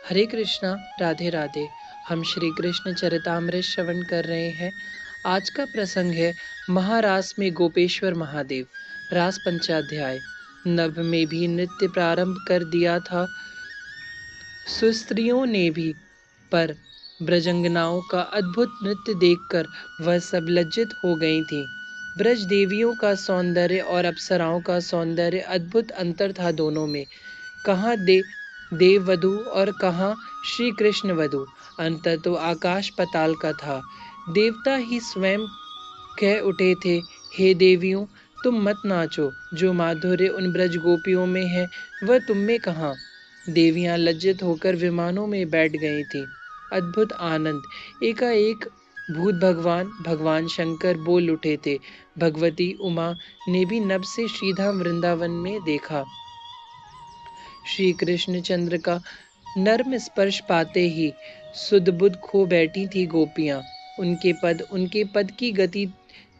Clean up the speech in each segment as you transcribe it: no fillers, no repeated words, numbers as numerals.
हरे कृष्णा, राधे राधे। हम श्री कृष्ण चरितामृत श्रवण कर रहे हैं। आज का प्रसंग है महारास में गोपेश्वर महादेव। रास पंचाध्याय। नभ में भी नृत्य प्रारंभ कर दिया था सुस्त्रियों ने भी, पर ब्रजंगनाओं का अद्भुत नृत्य देखकर वह सब लज्जित हो गई थीं। ब्रज देवियों का सौंदर्य और अप्सराओं का सौंदर्य अद्भुत अंतर था दोनों में। कहाँ देव वधु और कहाँ श्री कृष्ण वधु, अंतर तो आकाश पताल का था। देवता ही स्वयं कह उठे थे, हे देवियों, तुम मत नाचो, जो माधुर्य उन ब्रज गोपियों में है वह तुम में कहाँ। देवियां लज्जित होकर विमानों में बैठ गई थीं। अद्भुत आनंद। एकाएक भूत भगवान भगवान शंकर बोल उठे थे। भगवती उमा ने भी नभ से श्रीधाम वृंदावन में देखा। श्री कृष्ण चंद्र का नर्म स्पर्श पाते ही सुध-बुध खो बैठी थी गोपियां। उनके पद की गति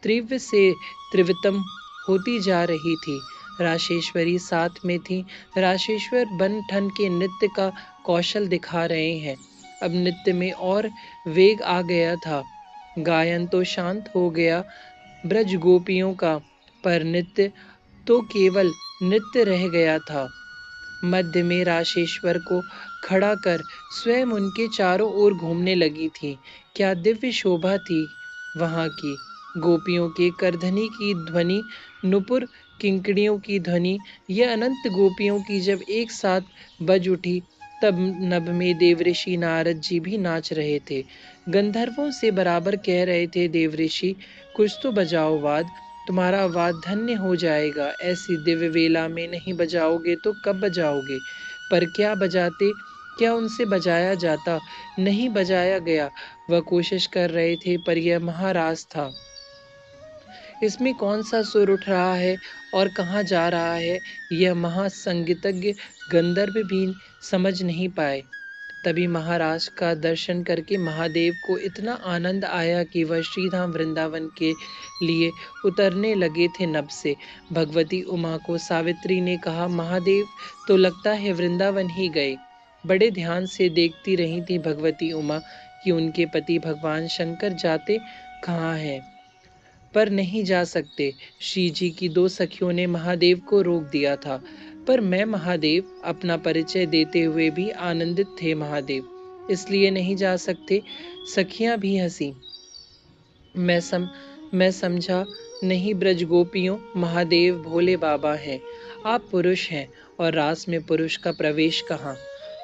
तीव्र से तीव्रतम होती जा रही थी। राशेश्वरी साथ में थी। राशेश्वर बन ठन के नृत्य का कौशल दिखा रहे हैं। अब नृत्य में और वेग आ गया था। गायन तो शांत हो गया ब्रज गोपियों का, पर नृत्य तो केवल नृत्य रह गया था। मध्य में राशेश्वर को खड़ा कर स्वयं उनके चारों ओर घूमने लगी थी। क्या दिव्य शोभा थी वहां की। गोपियों के करधनी की ध्वनि, नुपुर किंकड़ियों की ध्वनि, यह अनंत गोपियों की जब एक साथ बज उठी, तब नभ में देवऋषि नारद जी भी नाच रहे थे। गंधर्वों से बराबर कह रहे थे, देवऋषि कुछ तो बजाओ वाद, तुम्हारा वाद धन्य हो जाएगा। ऐसी दिव्य वेला में नहीं बजाओगे तो कब बजाओगे। पर क्या बजाते, क्या उनसे बजाया जाता। नहीं बजाया गया। वह कोशिश कर रहे थे, पर यह महारास था। इसमें कौन सा सुर उठ रहा है और कहाँ जा रहा है, यह महासंगीतज्ञ गंधर्व भी समझ नहीं पाए। तभी महाराज का दर्शन करके महादेव को इतना आनंद आया कि वह श्रीधाम वृंदावन के लिए उतरने लगे थे नभ से। भगवती उमा को सावित्री ने कहा, महादेव तो लगता है वृंदावन ही गए। बड़े ध्यान से देखती रही थी भगवती उमा कि उनके पति भगवान शंकर जाते कहाँ हैं, पर नहीं जा सकते। श्री जी की दो सखियों ने महादेव को रोक दिया था, पर मैं महादेव अपना परिचय देते हुए भी आनंदित थे। महादेव इसलिए नहीं जा सकते। सखियां भी हंसी। मैं समझा नहीं ब्रज गोपियों, महादेव भोले बाबा हैं। आप पुरुष हैं और रास में पुरुष का प्रवेश कहाँ।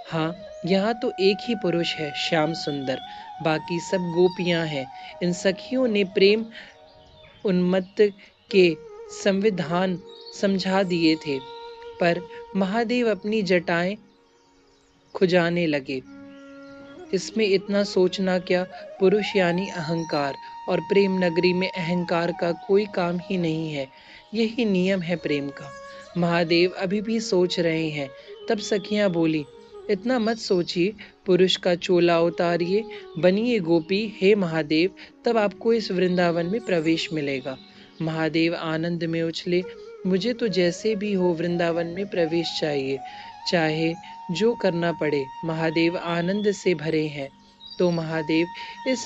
हाँ, यहाँ तो एक ही पुरुष है, श्याम सुंदर। बाकी सब गोपियां हैं। इन सखियों ने प्रेम उन्मत्त के संविधान समझा दिए थे, पर महादेव अपनी जटाएं खुजाने लगे। इसमें इतना सोचना क्या, पुरुष यानी अहंकार, और प्रेम नगरी में अहंकार का कोई काम ही नहीं है। यही नियम है प्रेम का। महादेव अभी भी सोच रहे हैं। तब सखियां बोली, इतना मत सोचिए, पुरुष का चोला उतारिए, बनिए गोपी हे महादेव, तब आपको इस वृंदावन में प्रवेश मिलेगा। महादेव आनंद में उछले, मुझे तो जैसे भी हो वृंदावन में प्रवेश चाहिए, चाहे जो करना पड़े। महादेव आनंद से भरे हैं। तो महादेव इस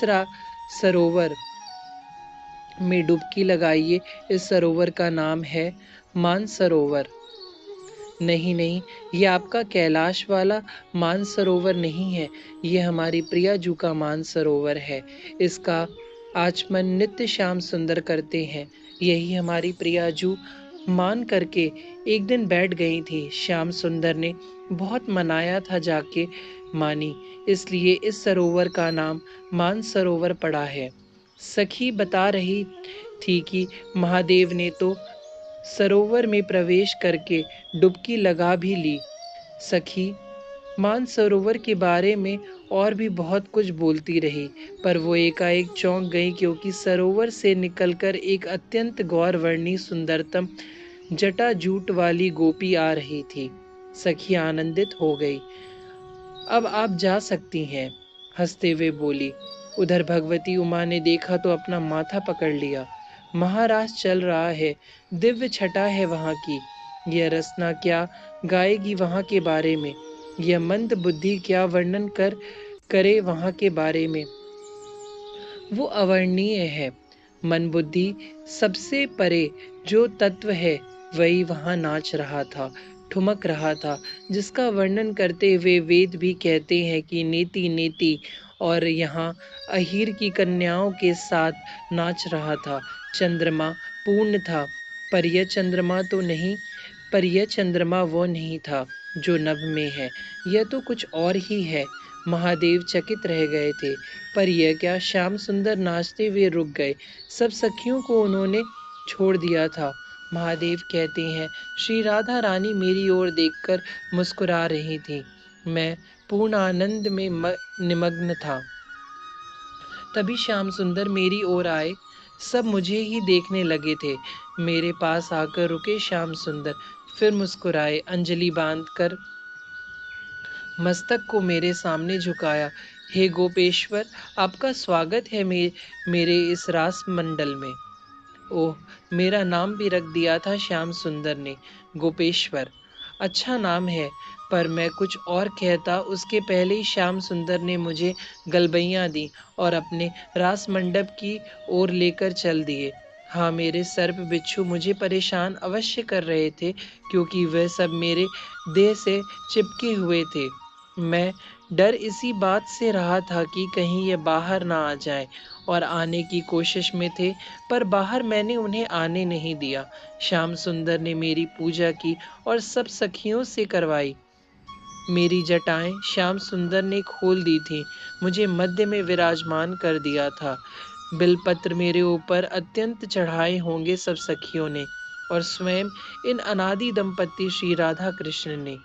सरोवर में डुबकी लगाइए। इस सरोवर का नाम है मानसरोवर। नहीं नहीं, ये आपका कैलाश वाला मानसरोवर नहीं है, ये हमारी प्रियाजू का मानसरोवर है। इसका आचमन नित्य श्याम सुंदर करते हैं। यही हमारी प्रियाजू मान करके एक दिन बैठ गई थी। श्याम सुंदर ने बहुत मनाया था, जाके मानी, इसलिए इस सरोवर का नाम मानसरोवर पड़ा है। सखी बता रही थी कि महादेव ने तो सरोवर में प्रवेश करके डुबकी लगा भी ली। सखी मानसरोवर के बारे में और भी बहुत कुछ बोलती रही, पर वो एकाएक चौंक गई, क्योंकि सरोवर से निकलकर एक अत्यंत गौरवर्णी सुंदरतम जटाजूट वाली गोपी आ रही थी। सखी आनंदित हो गई। अब आप जा सकती हैं, हंसते हुए बोली। उधर भगवती उमा ने देखा तो अपना माथा पकड़ लिया। महाराज चल रहा है, दिव्य छटा है वहां की। यह रसना क्या गाएगी वहां के बारे में। यह मंद बुद्धि क्या वर्णन करे वहां के बारे में, वो अवर्णनीय है। मन बुद्धि सबसे परे जो तत्व है वही वहां नाच रहा था, ठुमक रहा था, जिसका वर्णन करते हुए वेद भी कहते हैं कि नेति नेति, और यहाँ अहीर की कन्याओं के साथ नाच रहा था। चंद्रमा पूर्ण था, पर यह चंद्रमा तो नहीं, पर यह चंद्रमा वो नहीं था जो नभ में है, यह तो कुछ और ही है। महादेव चकित रह गए थे। पर यह क्या, श्याम सुंदर नाचते हुए रुक गए। सब सखियों को उन्होंने छोड़ दिया था। महादेव कहते हैं, श्री राधा रानी मेरी ओर देखकर मुस्कुरा रही थी। मैं पूर्ण आनंद में निमग्न था। तभी श्याम सुंदर मेरी ओर आए। सब मुझे ही देखने लगे थे। मेरे पास आकर रुके श्याम सुंदर, फिर मुस्कुराए, अंजलि बांधकर मस्तक को मेरे सामने झुकाया। हे गोपेश्वर, आपका स्वागत है मेरे इस रास मंडल में। ओह, मेरा नाम भी रख दिया था श्याम सुंदर ने, गोपेश्वर। अच्छा नाम है, पर मैं कुछ और कहता उसके पहले ही श्याम सुंदर ने मुझे गलबैयां दी और अपने रास मंडप की ओर लेकर चल दिए। हाँ, मेरे सर्प बिच्छू मुझे परेशान अवश्य कर रहे थे, क्योंकि वह सब मेरे देह से चिपके हुए थे। मैं डर इसी बात से रहा था कि कहीं ये बाहर ना आ जाए, और आने की कोशिश में थे, पर बाहर मैंने उन्हें आने नहीं दिया। श्याम सुंदर ने मेरी पूजा की और सब सखियों से करवाई। मेरी जटाएं श्याम सुंदर ने खोल दी थी, मुझे मध्य में विराजमान कर दिया था। बिलपत्र मेरे ऊपर अत्यंत चढ़ाए होंगे सब सखियों ने, और स्वयं इन अनादि दंपति श्री राधा कृष्ण ने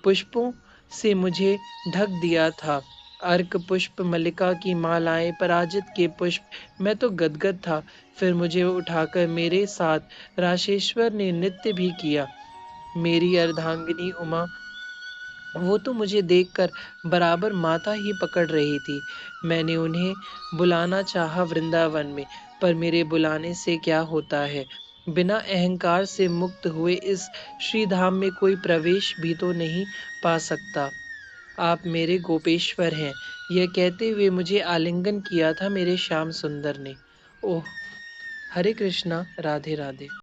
पुष्पों से मुझे ढक दिया था। अर्क पुष्प, मल्लिका की मालाएं, पराजित के पुष्प, मैं तो गदगद था। फिर मुझे उठाकर मेरे साथ राशेश्वर ने नृत्य भी किया। मेरी अर्धांगिनी उमा, वो तो मुझे देखकर बराबर माथा ही पकड़ रही थी। मैंने उन्हें बुलाना चाहा वृंदावन में, पर मेरे बुलाने से क्या होता है। बिना अहंकार से मुक्त हुए इस श्रीधाम में कोई प्रवेश भी तो नहीं पा सकता। आप मेरे गोपेश्वर हैं, यह कहते हुए मुझे आलिंगन किया था मेरे श्याम सुंदर ने। ओह, हरे कृष्णा, राधे राधे।